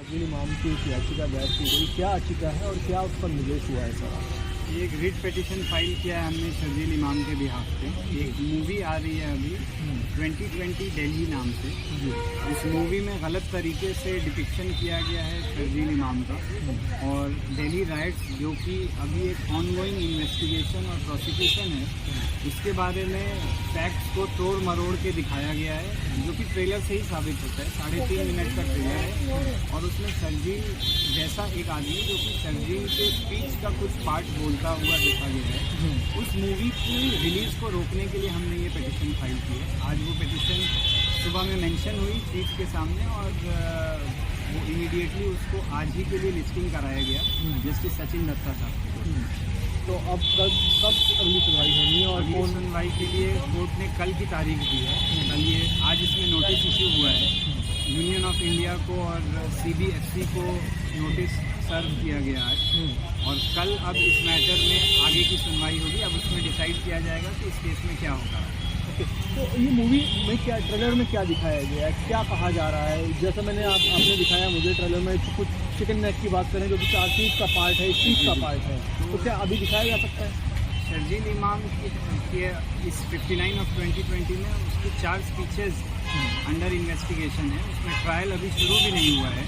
शर्जील इमाम की एक याचिका दायर की गई, क्या याचिका है और क्या उस पर निर्देश हुआ है सर? ये एक रिट पिटीशन फाइल किया है हमने शर्जील इमाम के बिहाफ पे। एक मूवी आ रही है अभी 2020 दिल्ली नाम से। उस मूवी में गलत तरीके से डिपिक्शन किया गया है शर्जील इमाम का और दिल्ली राइट्स, जो कि अभी एक ऑनगोइंग इन्वेस्टिगेशन और प्रोसिक्यूशन है, उसके बारे में फैक्ट्स को तोड़ मरोड़ के दिखाया गया है, जो कि ट्रेलर से ही साबित होता है। 3.5 मिनट का ट्रेलर है और उसमें शर्जील जैसा एक आदमी जो कि शर्जील के स्पीच का कुछ पार्ट बोलता हुआ देखा गया है। उस मूवी की रिलीज़ को रोकने के लिए हमने ये पिटीशन फाइल की है। आज वो पिटीशन सुबह में मेंशन हुई चीफ के सामने और वो इमीडिएटली उसको आज ही के लिए लिस्टिंग कराया गया जस्टिस सचिन दत्ता साहब को। तो अब कब अगली सुनवाई होनी है और कौन सुनवाई के लिए कोर्ट ने कल की तारीख दी है। कल ये आज इसमें नोटिस इशू हुआ है, यूनियन ऑफ इंडिया को और CBFC को नोटिस सर्व किया गया है और कल अब इस मैटर में आगे की सुनवाई होगी। अब उसमें डिसाइड किया जाएगा कि इस केस में क्या होगा। तो ये मूवी में क्या, ट्रेलर में क्या दिखाया गया है, क्या कहा जा रहा है? जैसे मैंने आपने दिखाया मुझे ट्रेलर में कुछ चिकन नेक की बात करें जो कि 4 चीज़ का पार्ट है, इस चीज़ का पार्ट है, तो क्या अभी दिखाया जा सकता है? शर्जील इमाम के इस 59 ऑफ 2020 में उसकी 4 स्पीचेज अंडर इन्वेस्टिगेशन है। उसमें ट्रायल अभी शुरू भी नहीं हुआ है।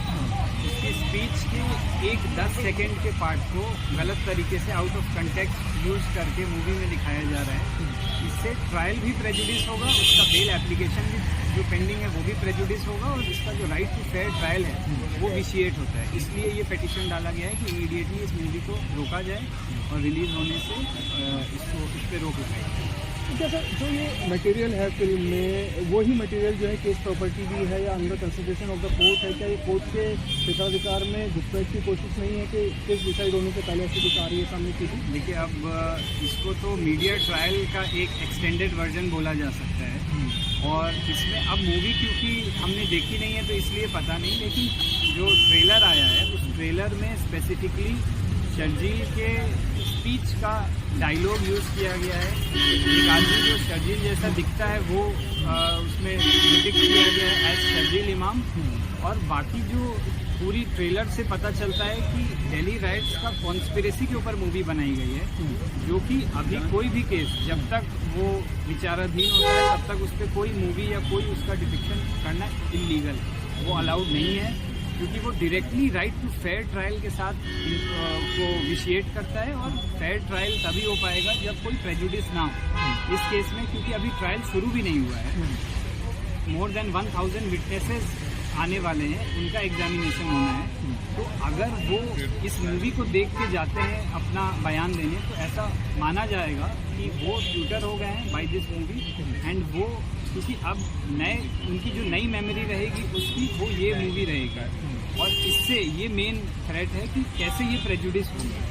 उसकी स्पीच के एक 10 सेकेंड के पार्ट को गलत तरीके से आउट ऑफ कंटेक्स्ट यूज करके मूवी में दिखाया जा रहा है। इससे ट्रायल भी प्रेजुडिस होगा, उसका बेल एप्लीकेशन भी जो पेंडिंग है वो भी प्रेजुडिस होगा और इसका जो राइट टू फेयर ट्रायल है वो विशिएट होता है। इसलिए ये पिटीशन डाला गया है कि इमीडिएटली इस मूवी को रोका जाए और रिलीज़ होने से इस पर रोक लगाई। जैसे जो ये मटेरियल है फिल्म में, वही मटेरियल जो है केस प्रॉपर्टी भी है या under consideration of the court है? क्या ये कोर्ट के हिताधिकार में घुसपैठ की कोशिश नहीं है कि केस डिसाइड होने से पहले ऐसी कुछ आ रही है सामने चीज़ें? देखिए, अब इसको तो मीडिया ट्रायल का एक एक्सटेंडेड वर्जन बोला जा सकता है और इसमें अब मूवी क्योंकि हमने देखी नहीं है तो इसलिए पता नहीं, लेकिन जो ट्रेलर आया है उस ट्रेलर में स्पेसिफिकली शर्जील के स्पीच का डायलॉग यूज़ किया गया है। एक आदमी जो शर्जील जैसा दिखता है वो उसमें डिपिक्ट किया गया है एज शर्जील इमाम और बाकी जो पूरी ट्रेलर से पता चलता है कि दिल्ली राइट्स का कॉन्स्पिरेसी के ऊपर मूवी बनाई गई है, जो कि अभी कोई भी केस जब तक वो विचाराधीन होता है तब तक उस पर कोई मूवी या कोई उसका डिपिक्शन करना इलीगल, वो अलाउड नहीं है, क्योंकि वो directly right to fair trial के साथ को विशिएट करता है और फेयर ट्रायल तभी हो पाएगा जब कोई प्रेजुडिस ना हो इस केस में, क्योंकि अभी ट्रायल शुरू भी नहीं हुआ है। मोर देन 1000 विटनेसेस आने वाले हैं, उनका एग्जामिनेशन होना है। तो अगर वो इस मूवी को देख के जाते हैं अपना बयान देने तो ऐसा माना जाएगा कि वो ट्यूटर हो गए हैं बाय दिस मूवी एंड वो, क्योंकि अब उनकी जो नई मेमोरी रहेगी उसकी वो ये मूवी रहेगा और इससे ये मेन थ्रेट है कि कैसे ये प्रेजुडिस होगा।